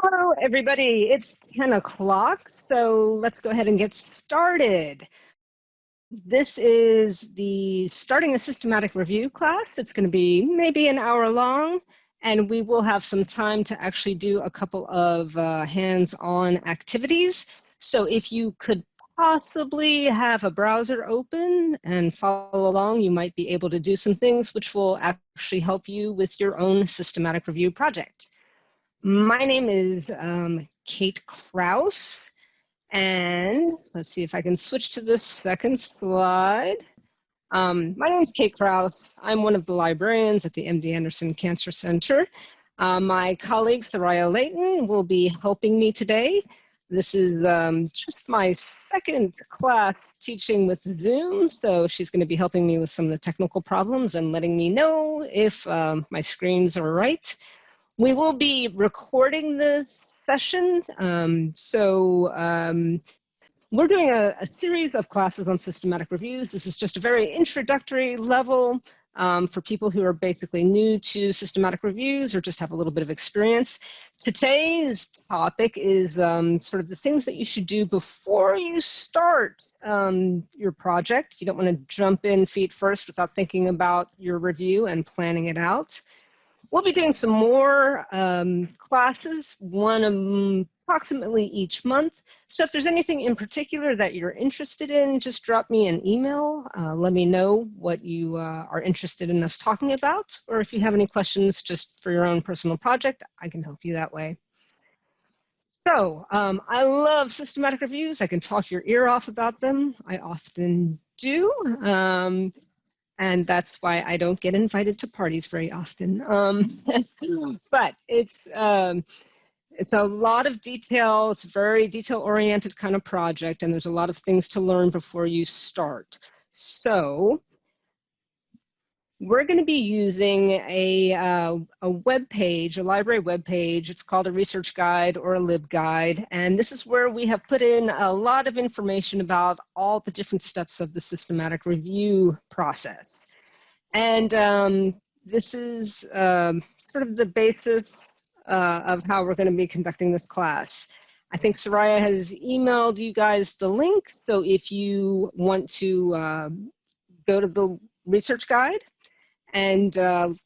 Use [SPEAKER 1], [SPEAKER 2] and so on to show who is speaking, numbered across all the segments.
[SPEAKER 1] Hello, everybody. It's 10 o'clock, so let's go ahead and get started. This is the starting a systematic review class. It's going to be maybe an hour long, and we will have some time to actually do a couple of hands-on activities. So if you could possibly have a browser open and follow along, you might be able to do some things which will actually help you with your own systematic review project. My name is Kate Krause, and let's see if I can switch to the second slide. My name is Kate Krause. I'm one of the librarians at the MD Anderson Cancer Center. My colleague, Soraya Layton, will be helping me today. This is just my second class teaching with Zoom, so she's going to be helping me with some of the technical problems and letting me know if my screens are right. We will be recording this session, we're doing a series of classes on systematic reviews. This is just a very introductory level for people who are basically new to systematic reviews or just have a little bit of experience. Today's topic is sort of the things that you should do before you start your project. You don't want to jump in feet first without thinking about your review and planning it out. We'll be doing some more classes, one approximately each month. So if there's anything in particular that you're interested in, just drop me an email. Let me know what you are interested in us talking about. Or if you have any questions just for your own personal project, I can help you that way. So I love systematic reviews. I can talk your ear off about them. I often do. And that's why I don't get invited to parties very often. But it's a lot of detail. It's a very detail-oriented kind of project, and there's a lot of things to learn before you start. So we're going to be using a web page, a library web page. It's called a research guide or a LibGuide, and this is where we have put in a lot of information about all the different steps of the systematic review process. And this is sort of the basis of how we're going to be conducting this class. I think Soraya has emailed you guys the link, so if you want to go to the research guide and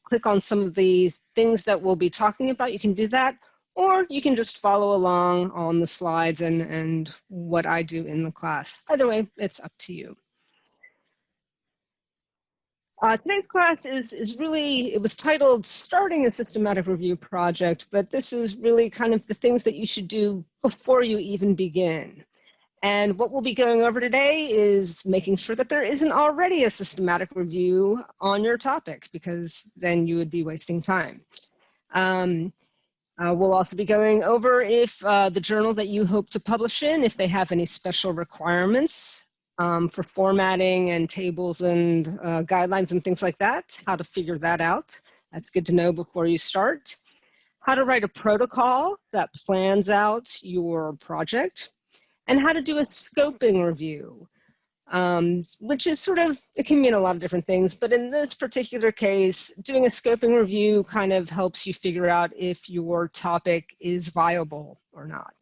[SPEAKER 1] click on some of the things that we'll be talking about, you can do that, or you can just follow along on the slides and what I do in the class. Either way, it's up to you. Today's class is really, it was titled Starting a Systematic Review Project, but this is really kind of the things that you should do before you even begin. And what we'll be going over today is making sure that there isn't already a systematic review on your topic, because then you would be wasting time. We'll also be going over if the journal that you hope to publish in, if they have any special requirements for formatting and tables and guidelines and things like that, how to figure that out. That's good to know before you start. How to write a protocol that plans out your project, and how to do a scoping review, which is sort of, it can mean a lot of different things, but in this particular case, doing a scoping review kind of helps you figure out if your topic is viable or not.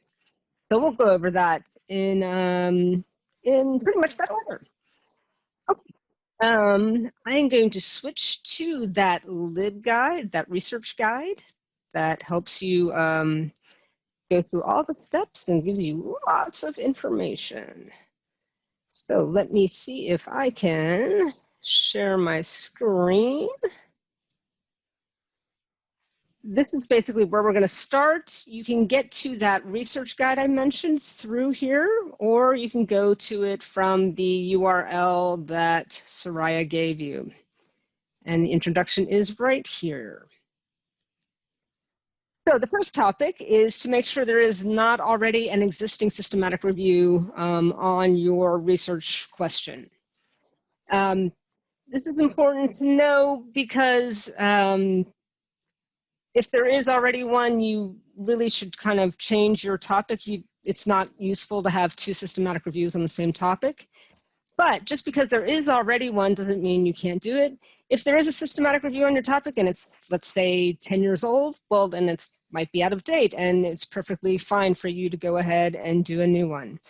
[SPEAKER 1] So we'll go over that in pretty much that order. Okay. I am going to switch to that LibGuide, that research guide that helps you go through all the steps and gives you lots of information. So let me see if I can share my screen. This is basically where we're going to start. You can get to that research guide I mentioned through here, or you can go to it from the URL that Soraya gave you. And the introduction is right here. So the first topic is to make sure there is not already an existing systematic review on your research question. This is important to know because if there is already one, you really should kind of change your topic. It's not useful to have two systematic reviews on the same topic. But just because there is already one doesn't mean you can't do it. If there is a systematic review on your topic and it's, let's say, 10 years old, well, then it might be out of date and it's perfectly fine for you to go ahead and do a new one.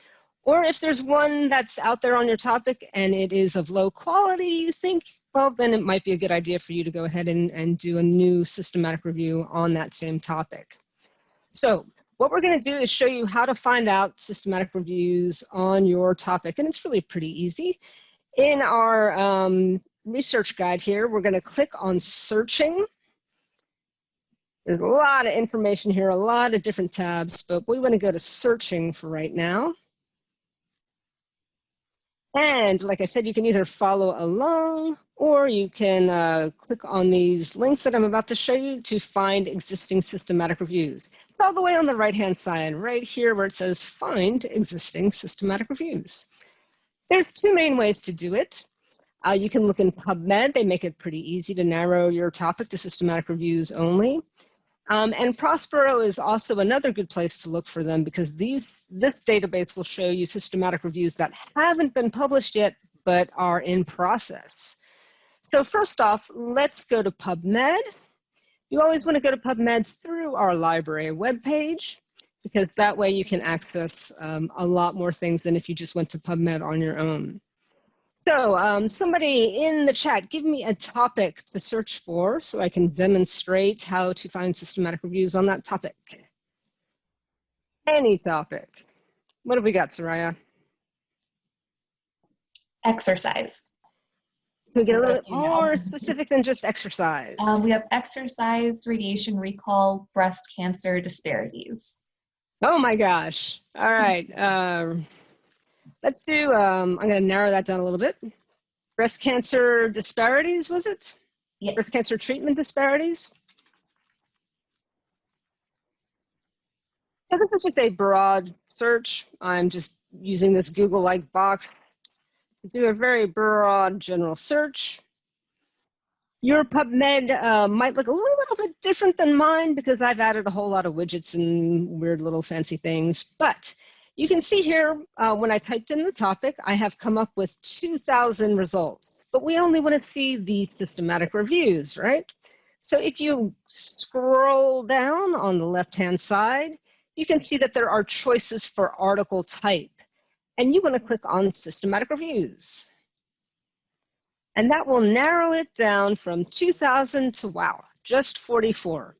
[SPEAKER 1] Or if there's one that's out there on your topic and it is of low quality, you think, well, then it might be a good idea for you to go ahead and do a new systematic review on that same topic. So what we're going to do is show you how to find out systematic reviews on your topic, and it's really pretty easy. In our research guide here, we're going to click on searching. There's a lot of information here, a lot of different tabs, but we want to go to searching for right now. And like I said, you can either follow along or you can click on these links that I'm about to show you to find existing systematic reviews. It's all the way on the right-hand side, right here where it says find existing systematic reviews. There's two main ways to do it. You can look in Pubmed. They make it pretty easy to narrow your topic to systematic reviews only. And Prospero is also another good place to look for them because this database will show you systematic reviews that haven't been published yet, but are in process. So first off, let's go to Pubmed. You always want to go to Pubmed through our library webpage because that way you can access a lot more things than if you just went to Pubmed on your own. So somebody in the chat, give me a topic to search for so I can demonstrate how to find systematic reviews on that topic. Any topic. What have we got, Soraya?
[SPEAKER 2] Exercise.
[SPEAKER 1] Can we get a little bit more specific than just exercise?
[SPEAKER 2] We have exercise, radiation recall, breast cancer disparities.
[SPEAKER 1] Oh my gosh. All right. Let's do, I'm going to narrow that down a little bit. Breast cancer disparities, was it?
[SPEAKER 2] Yes.
[SPEAKER 1] Breast cancer treatment disparities? So this is just a broad search. I'm just using this Google-like box to do a very broad general search. Your Pubmed might look a little bit different than mine because I've added a whole lot of widgets and weird little fancy things, but you can see here, when I typed in the topic, I have come up with 2,000 results, but we only want to see the systematic reviews, right? So if you scroll down on the left-hand side, you can see that there are choices for article type, and you want to click on systematic reviews. And that will narrow it down from 2,000 to, wow, just 44.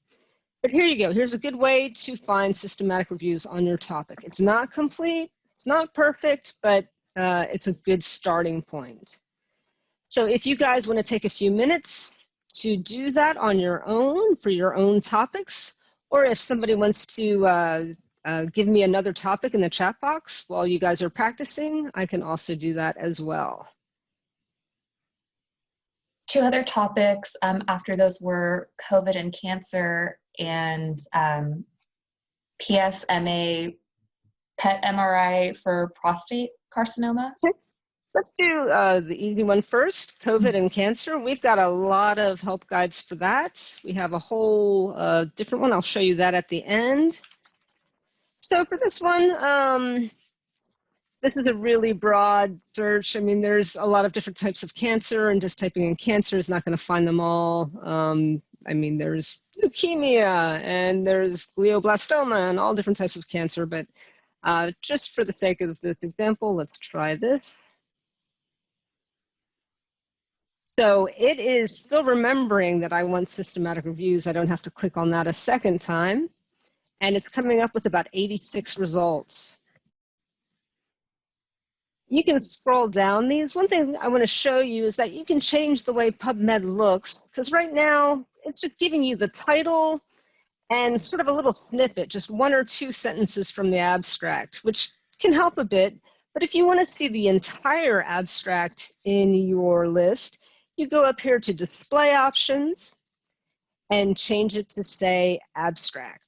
[SPEAKER 1] But here you go. Here's a good way to find systematic reviews on your topic. It's not complete, it's not perfect, but it's a good starting point. So if you guys want to take a few minutes to do that on your own for your own topics, or if somebody wants to give me another topic in the chat box while you guys are practicing, I can also do that as well.
[SPEAKER 2] Two other topics after those were COVID and cancer and PSMA PET MRI for prostate carcinoma.
[SPEAKER 1] Okay. Let's do the easy one first, COVID and cancer. We've got a lot of help guides for that. We have a whole different one. I'll show you that at the end. So for this one, this is a really broad search. I mean, there's a lot of different types of cancer, and just typing in cancer is not going to find them all. I mean, there's leukemia, and there's glioblastoma, and all different types of cancer. But just for the sake of this example, let's try this. So it is still remembering that I want systematic reviews. I don't have to click on that a second time. And it's coming up with about 86 results. You can scroll down these. One thing I want to show you is that you can change the way Pubmed looks, because right now it's just giving you the title and sort of a little snippet, just one or two sentences from the abstract, which can help a bit. But if you want to see the entire abstract in your list, you go up here to display options and change it to say abstract.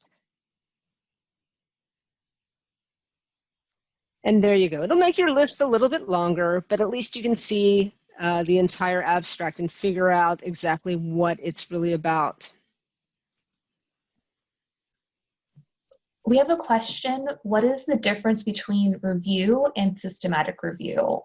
[SPEAKER 1] And there you go. It'll make your list a little bit longer, but at least you can see the entire abstract and figure out exactly what it's really about.
[SPEAKER 2] We have a question. What is the difference between review and systematic review?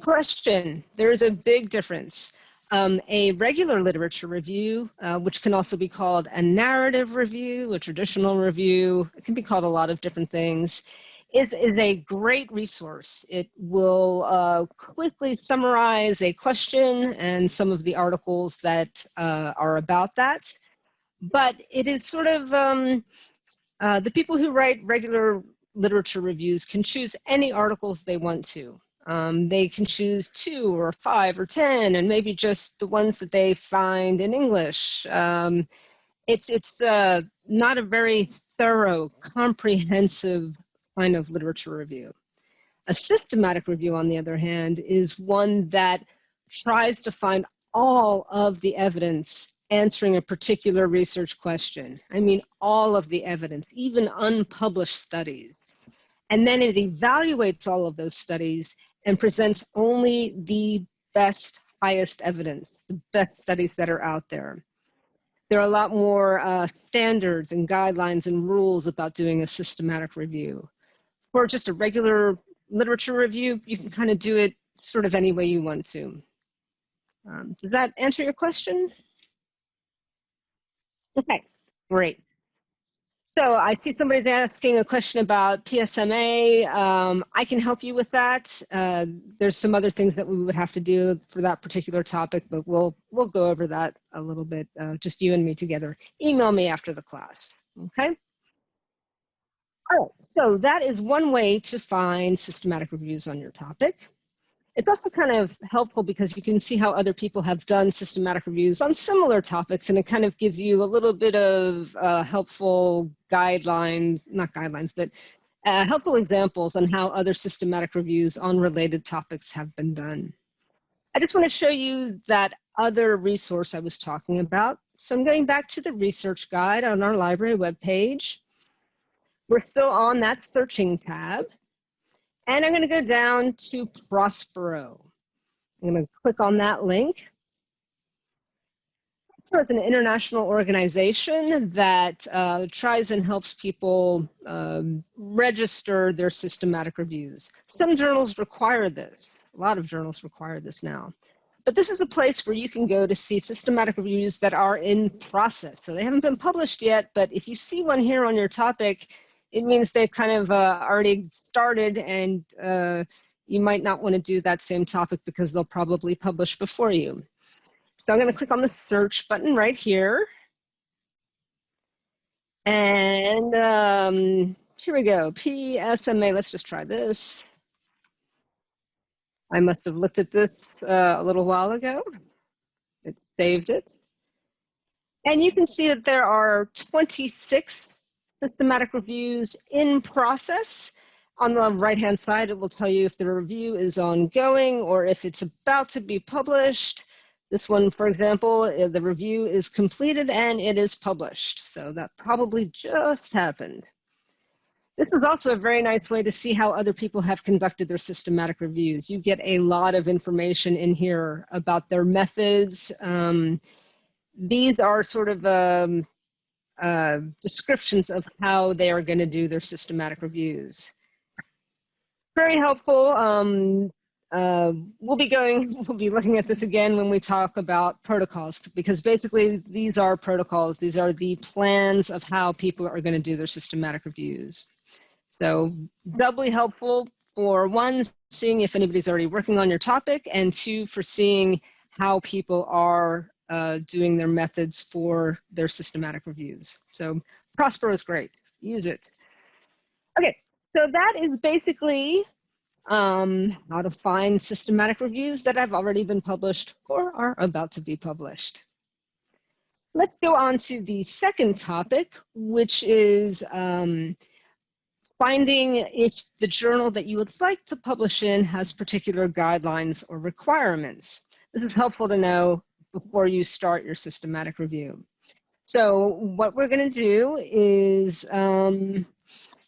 [SPEAKER 1] Question. There is a big difference. A regular literature review, which can also be called a narrative review, a traditional review, it can be called a lot of different things, is a great resource. It will quickly summarize a question and some of the articles that are about that. But it is sort of, the people who write regular literature reviews can choose any articles they want to. They can choose 2 or 5 or 10, and maybe just the ones that they find in English. It's not a very thorough, comprehensive kind of literature review. A systematic review, on the other hand, is one that tries to find all of the evidence answering a particular research question. I mean, all of the evidence, even unpublished studies. And then it evaluates all of those studies and presents only the best, highest evidence, the best studies that are out there. There are a lot more standards and guidelines and rules about doing a systematic review. For just a regular literature review, you can kind of do it sort of any way you want to. Does that answer your question? Okay, great. So I see somebody's asking a question about PSMA. I can help you with that. There's some other things that we would have to do for that particular topic, but we'll go over that a little bit, just you and me together. Email me after the class, okay? All right, so that is one way to find systematic reviews on your topic. It's also kind of helpful because you can see how other people have done systematic reviews on similar topics, and it kind of gives you a little bit of helpful guidelines, not guidelines, but helpful examples on how other systematic reviews on related topics have been done. I just want to show you that other resource I was talking about. So I'm going back to the research guide on our library webpage. We're still on that searching tab. And I'm going to go down to Prospero. I'm going to click on that link. It's an international organization that tries and helps people register their systematic reviews. Some journals require this. A lot of journals require this now. But this is a place where you can go to see systematic reviews that are in process. So they haven't been published yet, but if you see one here on your topic, it means they've kind of already started, and you might not want to do that same topic because they'll probably publish before you. So I'm going to click on the search button right here. And here we go, PSMA. Let's just try this. I must have looked at this a little while ago. It saved it. And you can see that there are 26 systematic reviews in process. On the right-hand side, it will tell you if the review is ongoing or if it's about to be published. This one, for example, the review is completed and it is published. So that probably just happened. This is also a very nice way to see how other people have conducted their systematic reviews. You get a lot of information in here about their methods. These are sort of descriptions of how they are going to do their systematic reviews. Very helpful. We'll be looking at this again when we talk about protocols, because basically these are protocols. These are the plans of how people are going to do their systematic reviews. So doubly helpful for one, seeing if anybody's already working on your topic, and two, for seeing how people are doing their methods for their systematic reviews. So Prospero is great. Use it. Okay, so that is basically how to find systematic reviews that have already been published or are about to be published. Let's go on to the second topic, which is finding if the journal that you would like to publish in has particular guidelines or requirements. This is helpful to know before you start your systematic review. So what we're going to do is, this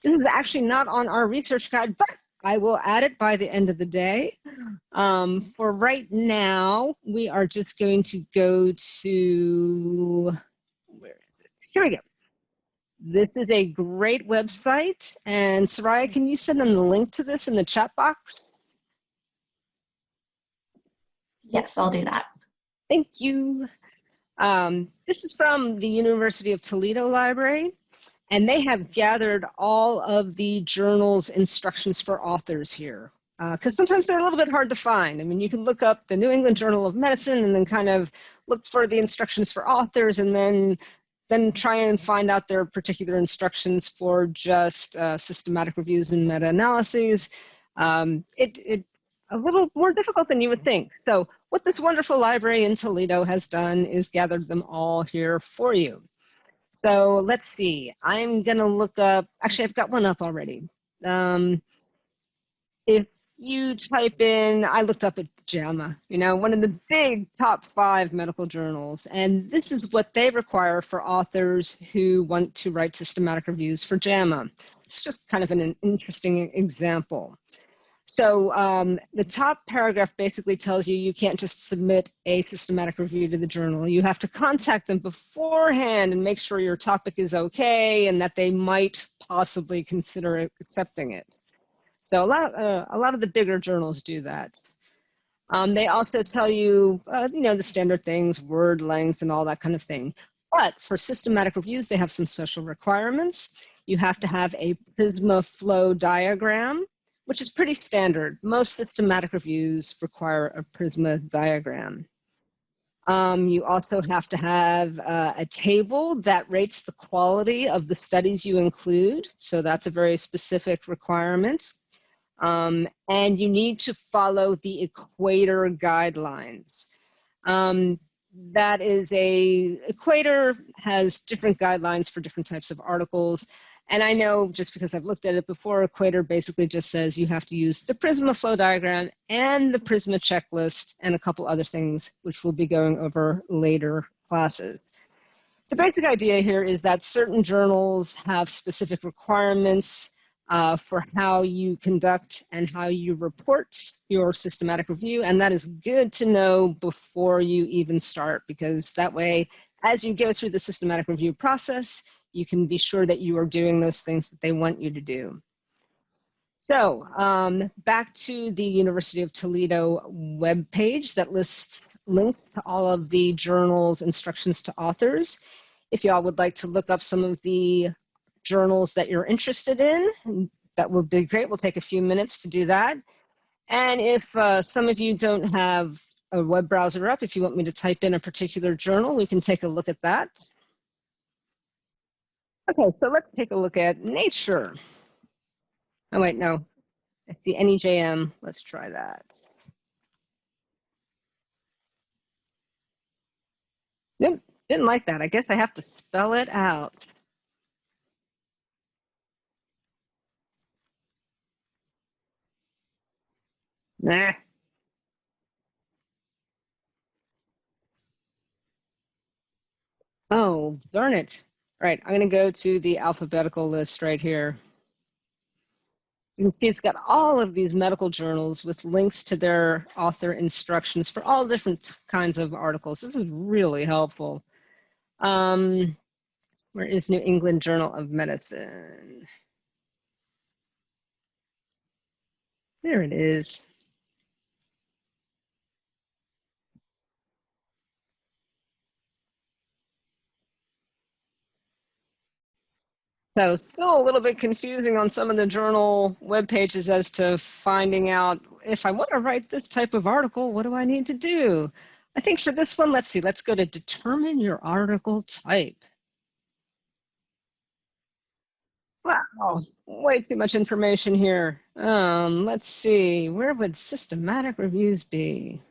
[SPEAKER 1] is actually not on our research guide, but I will add it by the end of the day. For right now, we are just going to go to, where is it? Here we go. This is a great website. And Soraya, can you send them the link to this in the chat box?
[SPEAKER 2] Yes, I'll do that.
[SPEAKER 1] Thank you. This is from the University of Toledo Library, and they have gathered all of the journal's instructions for authors here. Because sometimes they're a little bit hard to find. I mean, you can look up the New England Journal of Medicine and then kind of look for the instructions for authors, and then try and find out their particular instructions for just systematic reviews and meta-analyses. It a little more difficult than you would think. So what this wonderful library in Toledo has done is gathered them all here for you. So let's see, I'm gonna look up, actually I've got one up already. If you type in, I looked up at JAMA, you know, one of the big top 5 medical journals, and this is what they require for authors who want to write systematic reviews for JAMA. It's just kind of an interesting example. So the top paragraph basically tells you you can't just submit a systematic review to the journal. You have to contact them beforehand and make sure your topic is okay and that they might possibly consider accepting it. So a lot of the bigger journals do that. They also tell you, you know, the standard things, word length and all that kind of thing. But for systematic reviews, they have some special requirements. You have to have a Prisma flow diagram, which is pretty standard. Most systematic reviews require a Prisma diagram. You also have to have a table that rates the quality of the studies you include. So that's a very specific requirement. And you need to follow the Equator guidelines. That is Equator has different guidelines for different types of articles. And I know just because I've looked at it before, Equator basically just says you have to use the Prisma flow diagram and the Prisma checklist and a couple other things, which we'll be going over later classes. The basic idea here is that certain journals have specific requirements for how you conduct and how you report your systematic review. And that is good to know before you even start, because that way, as you go through the systematic review process, you can be sure that you are doing those things that they want you to do. So back to the University of Toledo webpage that lists links to all of the journal's instructions to authors. If y'all would like to look up some of the journals that you're interested in, that would be great. We'll take a few minutes to do that. And if some of you don't have a web browser up, if you want me to type in a particular journal, we can take a look at that. Okay, so let's take a look at Nature. Oh wait, no, it's the NEJM. Let's try that. Nope, didn't like that. I guess I have to spell it out. Nah. Oh, darn it. All right, I'm gonna go to the alphabetical list right here. You can see it's got all of these medical journals with links to their author instructions for all different kinds of articles. This is really helpful. Where is New England Journal of Medicine? There it is. So still a little bit confusing on some of the journal web pages as to finding out if I want to write this type of article, what do I need to do? I think for this one, let's see, let's go to determine your article type. Wow, way too much information here. Let's see, where would systematic reviews be?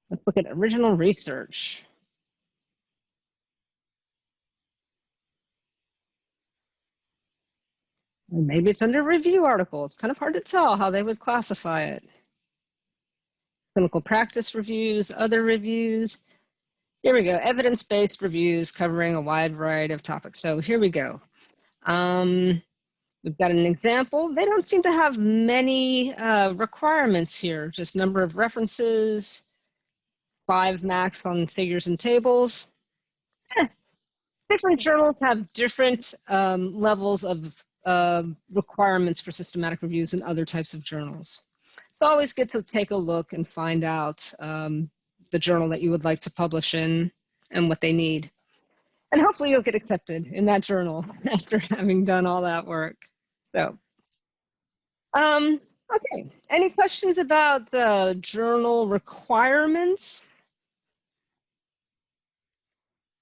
[SPEAKER 1] Let's look at original research. Or maybe it's under review article. It's kind of hard to tell how they would classify it. Clinical practice reviews, other reviews. Here we go, evidence-based reviews covering a wide variety of topics. So here we go. We've got an example. They don't seem to have many requirements here, just number of references, 5 max on figures and tables. Different journals have different levels of requirements for systematic reviews in other types of journals. it's always good to take a look and find out the journal that you would like to publish in and what they need. And hopefully you'll get accepted in that journal after having done all that work. So, okay, any questions about the journal requirements?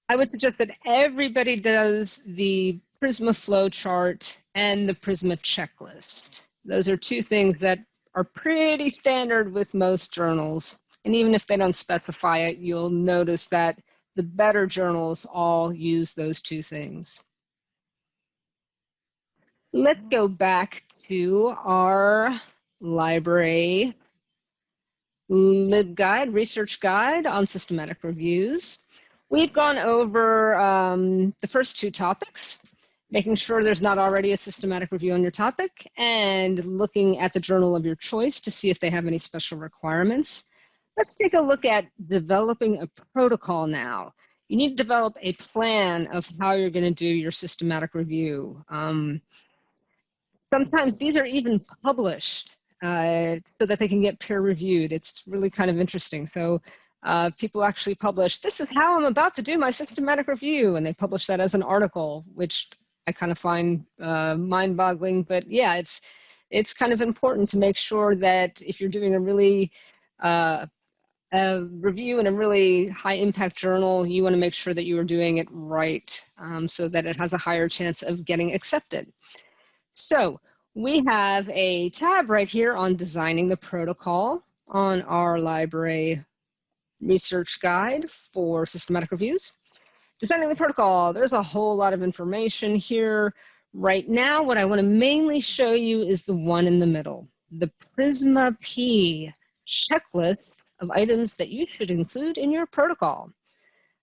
[SPEAKER 1] I would suggest that everybody does the Prisma flowchart and the Prisma checklist. Those are two things that are pretty standard with most journals. And even if they don't specify it, you'll notice that the better journals all use those two things. Let's go back to our library LibGuide, research guide on systematic reviews. We've gone over the first two topics, making sure there's not already a systematic review on your topic, and looking at the journal of your choice to see if they have any special requirements. Let's take a look at developing a protocol now. You need to develop a plan of how you're going to do your systematic review. Sometimes these are even published so that they can get peer reviewed. It's really kind of interesting. So people actually publish, this is how I'm about to do my systematic review, and they publish that as an article, which I kind of find mind-boggling. But yeah, it's kind of important to make sure that if you're doing a really a review in a really high-impact journal, you want to make sure that you are doing it right so that it has a higher chance of getting accepted. So we have a tab right here on designing the protocol on our library research guide for systematic reviews. Designing the protocol, there's a whole lot of information here. Right now, what I want to mainly show you is the one in the middle, the Prisma P checklist of items that you should include in your protocol.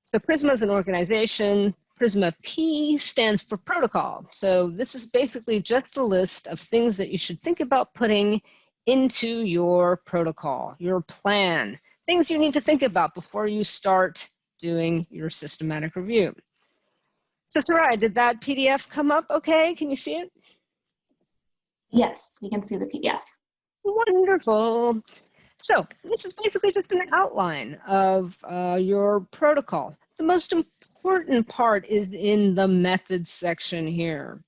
[SPEAKER 1] So Prisma is an organization. Prisma P stands for protocol. So this is basically just a list of things that you should think about putting into your protocol, your plan, things you need to think about before you start doing your systematic review. So Sarai, did that PDF come up okay? Can you see it?
[SPEAKER 2] Yes, we can see the PDF.
[SPEAKER 1] Wonderful. So this is basically just an outline of your protocol. The most important part is in the methods section here.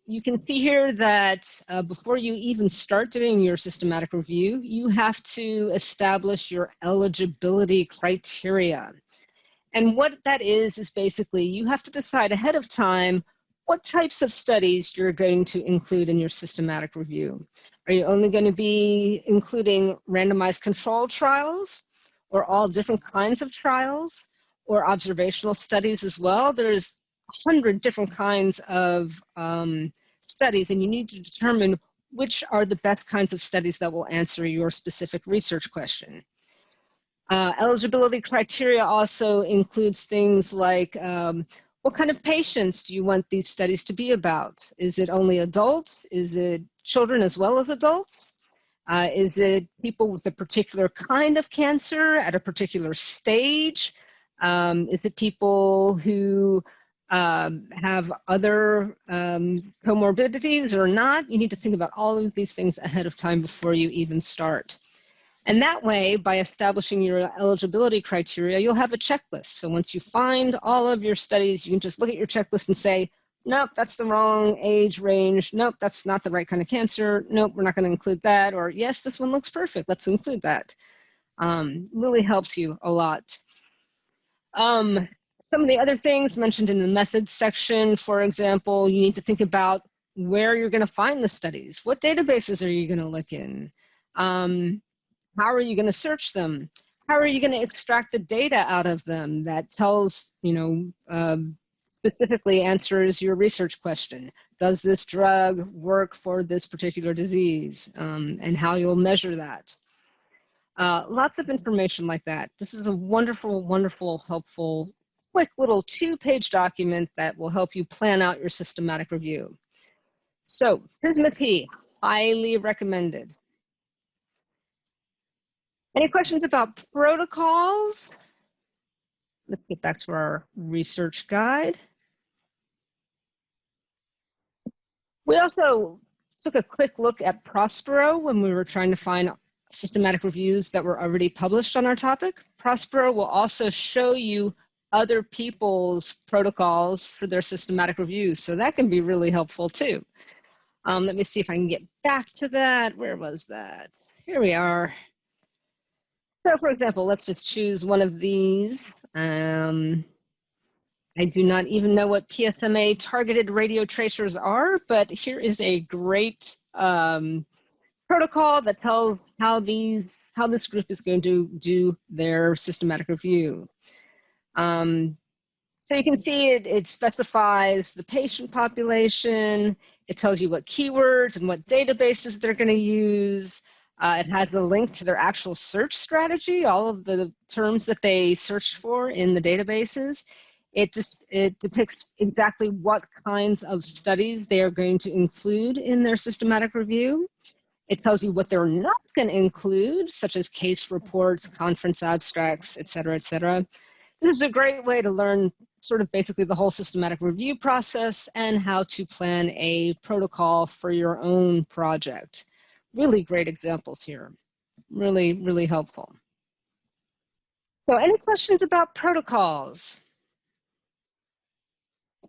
[SPEAKER 1] You can see here that before you even start doing your systematic review, you have to establish your eligibility criteria. And what that is basically you have to decide ahead of time what types of studies you're going to include in your systematic review. Are you only going to be including randomized control trials, or all different kinds of trials, or observational studies as well? There's 100 different kinds of studies, and you need to determine which are the best kinds of studies that will answer your specific research question. Eligibility criteria also includes things like what kind of patients do you want these studies to be about? Is it only adults? Is it children as well as adults? Is it people with a particular kind of cancer at a particular stage? Is it people who have other comorbidities or not? You need to think about all of these things ahead of time before you even start. And that way, by establishing your eligibility criteria, you'll have a checklist. So once you find all of your studies, you can just look at your checklist and say, nope, that's the wrong age range. Nope, that's not the right kind of cancer. Nope, we're not going to include that. Or yes, this one looks perfect. Let's include that. Really helps you a lot. Some of the other things mentioned in the methods section, for example, you need to think about where you're going to find the studies. What databases are you going to look in? How are you going to search them? How are you going to extract the data out of them that tells, specifically answers your research question? Does this drug work for this particular disease? And how you'll measure that. Lots of information like that. This is a wonderful, wonderful, helpful, quick little 2-page document that will help you plan out your systematic review. So, Prisma P, highly recommended. Any questions about protocols? Let's get back to our research guide. We also took a quick look at Prospero when we were trying to find systematic reviews that were already published on our topic. Prospero will also show you other people's protocols for their systematic reviews, so that can be really helpful too. Let me see if I can get back to that. Where was that? Here we are. So for example, let's just choose one of these. I do not even know what PSMA targeted radio tracers are, but here is a great protocol that tells how this group is going to do their systematic review. So you can see it specifies the patient population. It tells you what keywords and what databases they're going to use. It has the link to their actual search strategy, all of the terms that they searched for in the databases. It depicts exactly what kinds of studies they are going to include in their systematic review. It tells you what they're not going to include, such as case reports, conference abstracts, et cetera, et cetera. This is a great way to learn sort of basically the whole systematic review process and how to plan a protocol for your own project. Really great examples here. Really, really helpful. So any questions about protocols?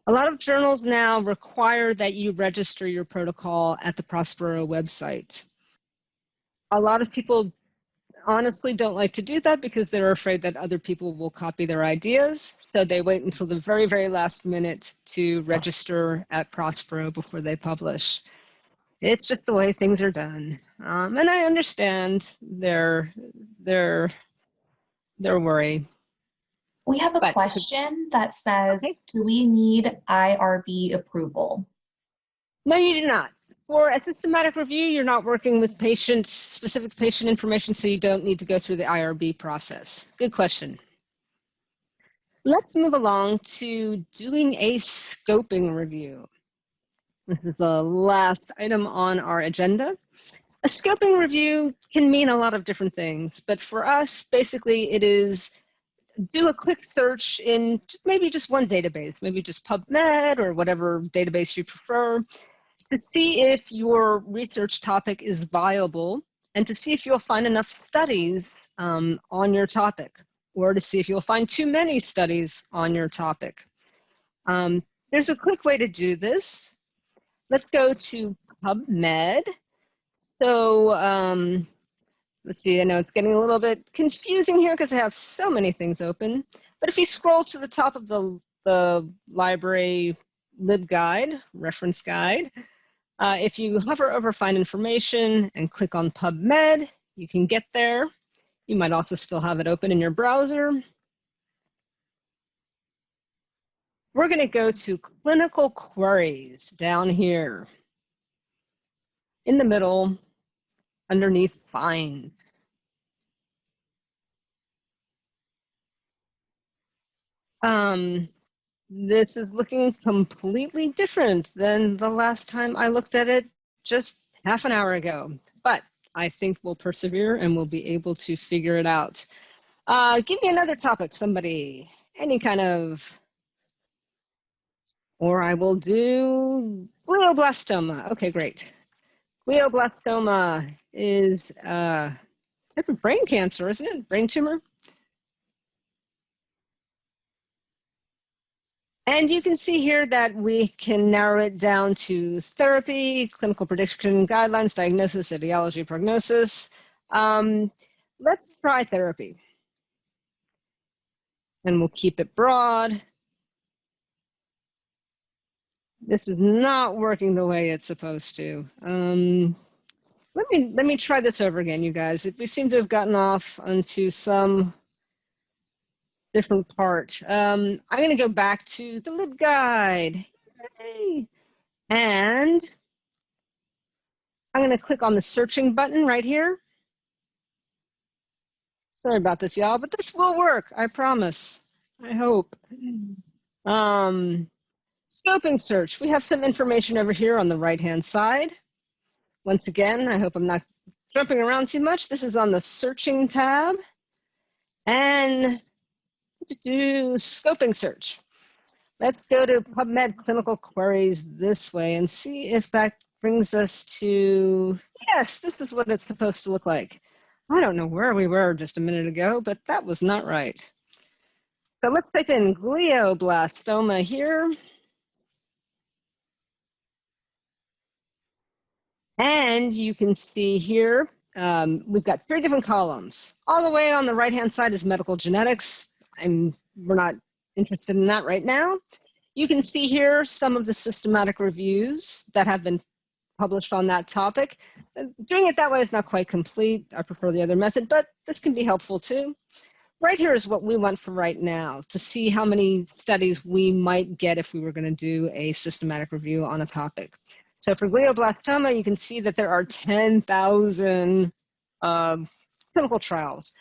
[SPEAKER 1] A lot of journals now require that you register your protocol at the Prospero website. A lot of people honestly don't like to do that because they're afraid that other people will copy their ideas. So they wait until the very, very last minute to register at Prospero before they publish. It's just the way things are done. And I understand their worry.
[SPEAKER 2] We have a question that says,
[SPEAKER 1] okay.
[SPEAKER 2] Do we need IRB approval?
[SPEAKER 1] No, you do not. For a systematic review, you're not working with specific patient information, so you don't need to go through the IRB process. Good question. Let's move along to doing a scoping review. This is the last item on our agenda. A scoping review can mean a lot of different things, but for us, basically it is do a quick search in maybe just one database, maybe just Pubmed or whatever database you prefer, to see if your research topic is viable and to see if you'll find enough studies on your topic, or to see if you'll find too many studies on your topic. There's a quick way to do this. Let's go to Pubmed. So let's see, I know it's getting a little bit confusing here because I have so many things open, but if you scroll to the top of the library LibGuide, reference guide, if you hover over Find Information and click on Pubmed, you can get there. You might also still have it open in your browser. We're going to go to Clinical Queries down here in the middle underneath Find. This is looking completely different than the last time I looked at it just half an hour ago, but I think we'll persevere and we'll be able to figure it out. Give me another topic, somebody, any kind of, or I will do glioblastoma. Okay, great. Glioblastoma is a type of brain cancer, isn't it? Brain tumor. And you can see here that we can narrow it down to therapy, clinical prediction guidelines, diagnosis, etiology, prognosis. Let's try therapy. And we'll keep it broad. This is not working the way it's supposed to. Let me try this over again, you guys. We seem to have gotten off onto some different part. I'm going to go back to the LibGuide. Yay. And I'm going to click on the searching button right here. Sorry about this, y'all, but this will work. I promise. I hope. Scoping search. We have some information over here on the right-hand side. Once again, I hope I'm not jumping around too much. This is on the searching tab. And scoping search. Let's go to PubMed Clinical Queries this way and see if that brings us to, yes, this is what it's supposed to look like. I don't know where we were just a minute ago, but that was not right. So let's type in glioblastoma here. And you can see here, we've got 3 different columns. All the way on the right-hand side is medical genetics. We're not interested in that right now. You can see here some of the systematic reviews that have been published on that topic. Doing it that way is not quite complete. I prefer the other method, but this can be helpful too. Right here is what we want for right now, to see how many studies we might get if we were going to do a systematic review on a topic. So for glioblastoma, you can see that there are 10,000 clinical trials.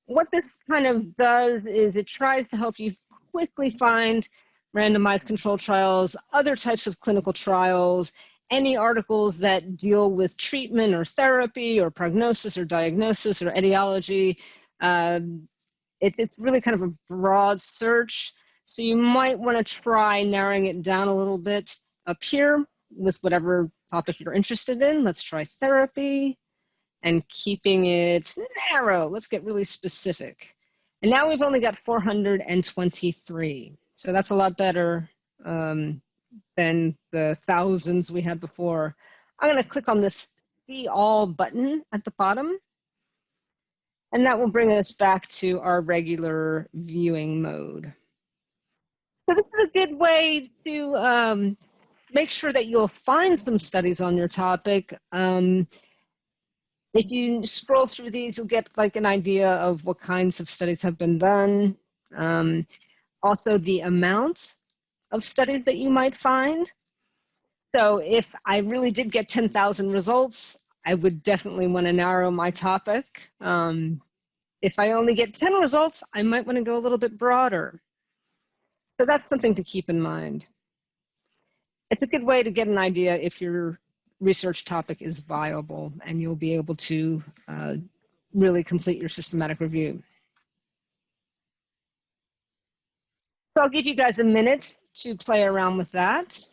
[SPEAKER 1] What this kind of does is it tries to help you quickly find randomized controlled trials, other types of clinical trials, any articles that deal with treatment or therapy or prognosis or diagnosis or etiology. It's really kind of a broad search. So you might want to try narrowing it down a little bit up here with whatever topic you're interested in. Let's try therapy and keeping it narrow. Let's get really specific. And now we've only got 423. So that's a lot better than the thousands we had before. I'm going to click on this See All button at the bottom. And that will bring us back to our regular viewing mode. So this is a good way to make sure that you'll find some studies on your topic. If you scroll through these, you'll get like an idea of what kinds of studies have been done. Also the amount of studies that you might find. So if I really did get 10,000 results, I would definitely want to narrow my topic. If I only get 10 results, I might want to go a little bit broader. So that's something to keep in mind. It's a good way to get an idea if your research topic is viable, and you'll be able to really complete your systematic review. So I'll give you guys a minute to play around with that.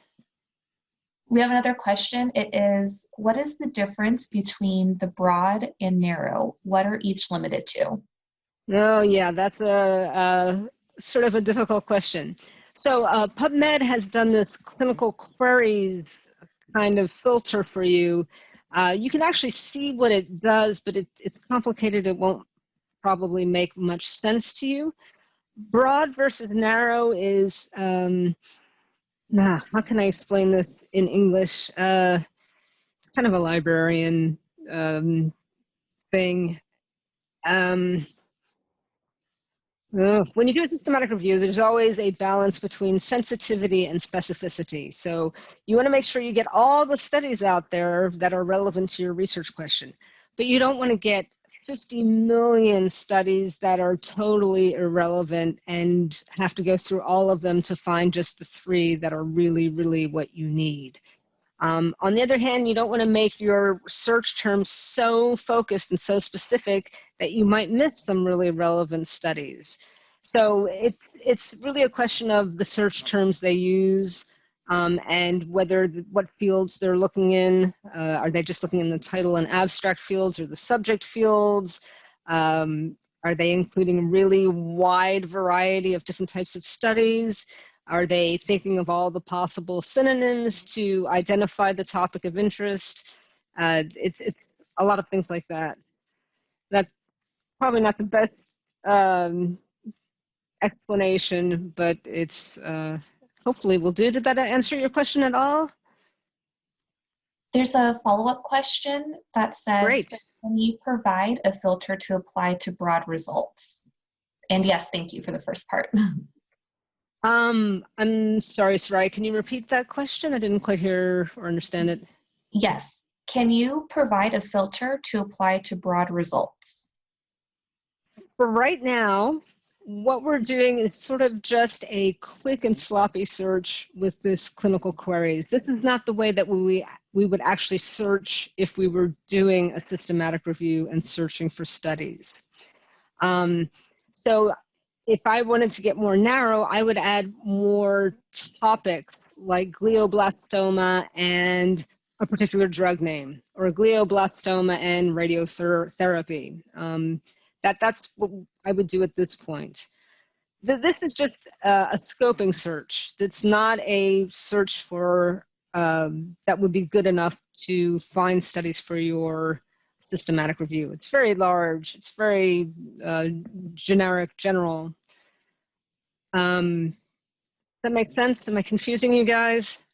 [SPEAKER 2] We have another question. It is, what is the difference between the broad and narrow? What are each limited to?
[SPEAKER 1] Oh, yeah, that's a sort of a difficult question. So Pubmed has done this clinical queries kind of filter for you. You can actually see what it does, but it's complicated. It won't probably make much sense to you. Broad versus narrow is, how can I explain this in English? It's kind of a librarian thing. When you do a systematic review, there's always a balance between sensitivity and specificity. So you want to make sure you get all the studies out there that are relevant to your research question, but you don't want to get 50 million studies that are totally irrelevant and have to go through all of them to find just the 3 that are really, really what you need. On the other hand, you don't want to make your search terms so focused and so specific that you might miss some really relevant studies. So it's really a question of the search terms they use and what fields they're looking in. Are they just looking in the title and abstract fields or the subject fields? Are they including a really wide variety of different types of studies? Are they thinking of all the possible synonyms to identify the topic of interest? It's a lot of things like that. That's probably not the best explanation, but it's hopefully will do. Did that answer your question at all?
[SPEAKER 2] There's a follow-up question that says,
[SPEAKER 1] Great.
[SPEAKER 2] Can you provide a filter to apply to broad results? And yes, thank you for the first part.
[SPEAKER 1] I'm sorry, Sarai, can you repeat that question? I didn't quite hear or understand it.
[SPEAKER 2] Yes. Can you provide a filter to apply to broad results?
[SPEAKER 1] For right now, what we're doing is sort of just a quick and sloppy search with this clinical queries. This is not the way that we would actually search if we were doing a systematic review and searching for studies. So if I wanted to get more narrow, I would add more topics like glioblastoma and a particular drug name, or glioblastoma and radiotherapy. That's what I would do at this point. This is just a scoping search. That's not a search for that would be good enough to find studies for your systematic review. It's very large. It's very generic, general. That makes sense? Am I confusing you guys?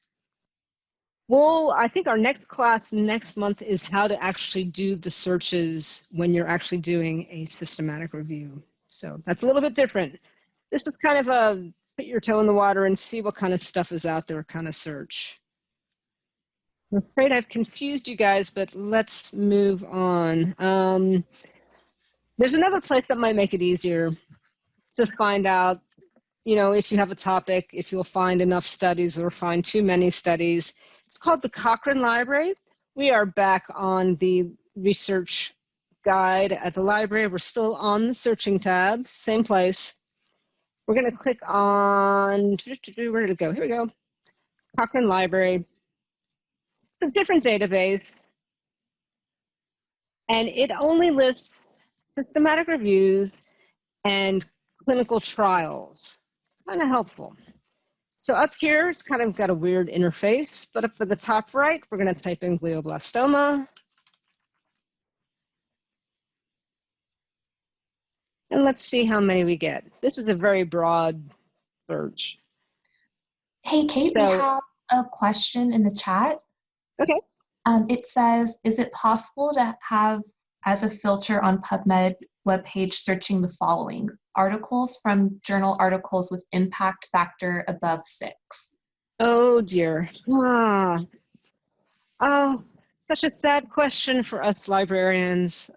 [SPEAKER 1] Well, I think our next class next month is how to actually do the searches when you're actually doing a systematic review. So that's a little bit different. This is kind of a put your toe in the water and see what kind of stuff is out there kind of search. I'm afraid I've confused you guys, but let's move on. There's another place that might make it easier to find out, you know, if you have a topic, if you'll find enough studies or find too many studies. It's called the Cochrane Library. We are back on the research guide at the library. We're still on the searching tab, same place. We're going to click on, where did it go? Here we go. Cochrane Library. It's a different database. And it only lists systematic reviews and clinical trials. Kind of helpful. So up here, it's kind of got a weird interface, but up at the top right, we're going to type in glioblastoma. And let's see how many we get. This is a very broad search.
[SPEAKER 2] Hey, Kate,
[SPEAKER 1] So,
[SPEAKER 2] we have a question in the chat.
[SPEAKER 1] Okay.
[SPEAKER 2] It says, is it possible to have as a filter on PubMed webpage searching the following? Articles from journal articles with impact factor above 6.
[SPEAKER 1] Oh dear. Oh, such a sad question for us librarians.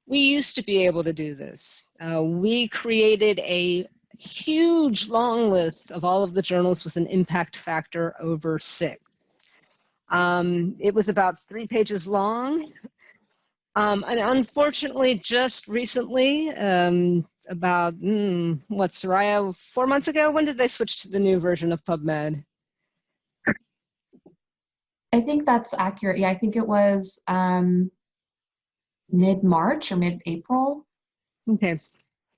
[SPEAKER 1] We used to be able to do this. We created a huge long list of all of the journals with an impact factor over 6. It was about 3 pages long. And unfortunately, just recently, about, Soraya, 4 months ago, when did they switch to the new version of PubMed?
[SPEAKER 2] I think that's accurate. Yeah, I think it was mid-March or mid-April.
[SPEAKER 1] Okay.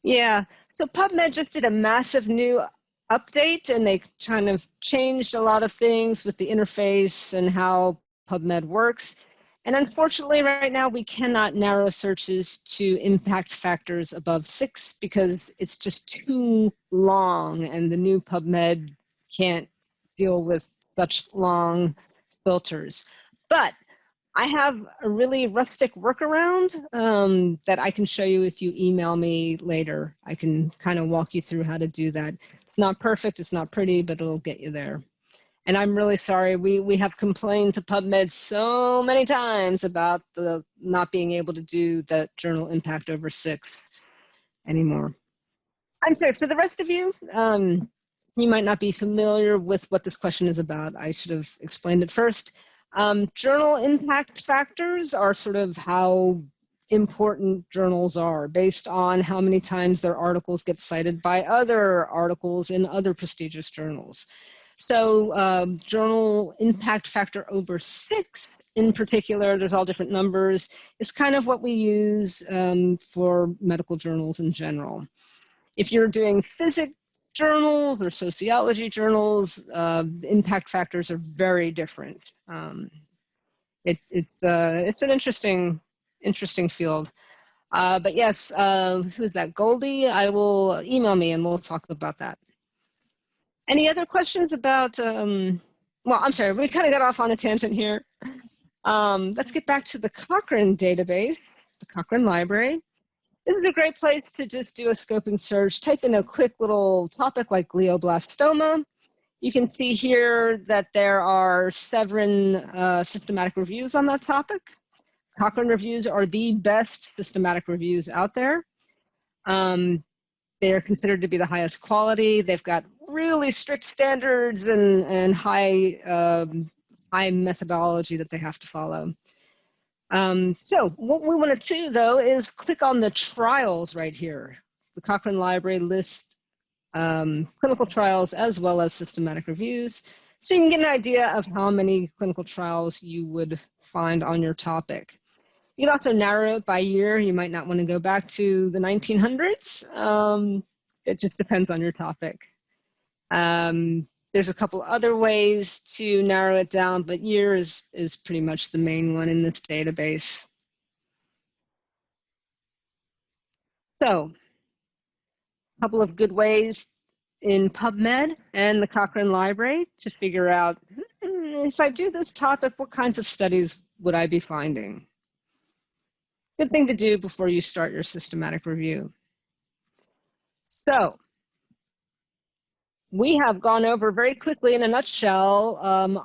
[SPEAKER 1] Yeah. So PubMed just did a massive new update, and they kind of changed a lot of things with the interface and how PubMed works. And unfortunately, right now, we cannot narrow searches to impact factors above 6 because it's just too long, and the new PubMed can't deal with such long filters. But I have a really rustic workaround that I can show you if you email me later. I can kind of walk you through how to do that. It's not perfect, it's not pretty, but it'll get you there. And I'm really sorry, we have complained to PubMed so many times about the not being able to do that journal impact over 6 anymore. I'm sorry, for the rest of you, you might not be familiar with what this question is about. I should have explained it first. Journal impact factors are sort of how important journals are based on how many times their articles get cited by other articles in other prestigious journals. So journal impact factor over 6 in particular, there's all different numbers, is kind of what we use for medical journals in general. If you're doing physics journals or sociology journals, impact factors are very different. It's an interesting field. But yes, who's that? Goldie? I will email me and we'll talk about that. Any other questions about, well, I'm sorry, we kind of got off on a tangent here. Let's get back to the Cochrane database, the Cochrane Library. This is a great place to just do a scoping search, type in a quick little topic like glioblastoma. You can see here that there are 7 systematic reviews on that topic. Cochrane reviews are the best systematic reviews out there. They are considered to be the highest quality. They've got really strict standards and high methodology that they have to follow. So what we want to do, though, is click on the trials right here. The Cochrane Library lists clinical trials as well as systematic reviews. So you can get an idea of how many clinical trials you would find on your topic. You can also narrow it by year. You might not want to go back to the 1900s. It just depends on your topic. There's a couple other ways to narrow it down, but year is pretty much the main one in this database. So, a couple of good ways in PubMed and the Cochrane Library to figure out, if I do this topic, what kinds of studies would I be finding? Good thing to do before you start your systematic review. So, we have gone over very quickly in a nutshell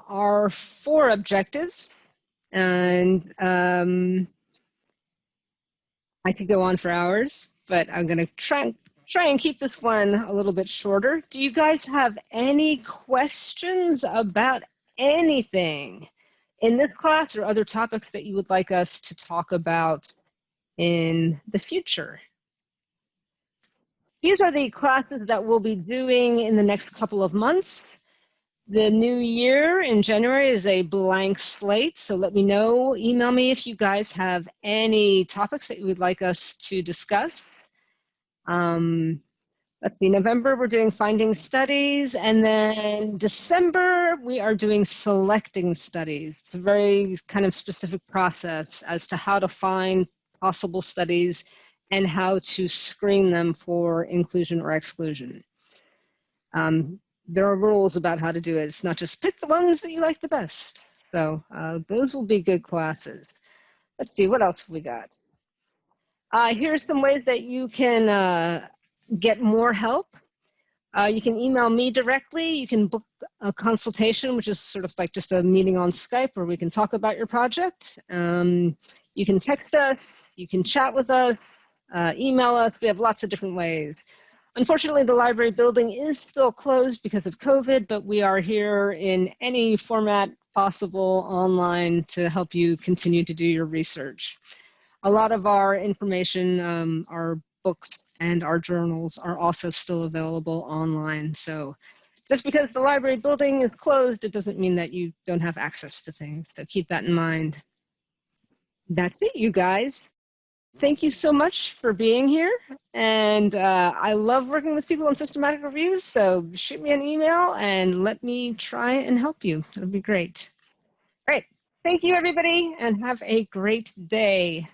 [SPEAKER 1] our 4 objectives, and I could go on for hours, but I'm going to try and keep this one a little bit shorter. Do you guys have any questions about anything in this class or other topics that you would like us to talk about in the future? These are the classes that we'll be doing in the next couple of months. The new year in January is a blank slate, so let me know, email me if you guys have any topics that you would like us to discuss. Let's see, November we're doing finding studies, and then December we are doing selecting studies. It's a very kind of specific process as to how to find possible studies and how to screen them for inclusion or exclusion. There are rules about how to do it. It's not just pick the ones that you like the best. So those will be good classes. Let's see, what else have we got? Here's some ways that you can get more help. You can email me directly. You can book a consultation, which is sort of like just a meeting on Skype where we can talk about your project. You can text us. You can chat with us, email us. We have lots of different ways. Unfortunately, the library building is still closed because of COVID, but we are here in any format possible online to help you continue to do your research. A lot of our information, our books and our journals are also still available online. So just because the library building is closed, it doesn't mean that you don't have access to things. So keep that in mind. That's it, you guys. Thank you so much for being here. And I love working with people on systematic reviews, so shoot me an email and let me try and help you. It'll be great. Great. Thank you, everybody, and have a great day.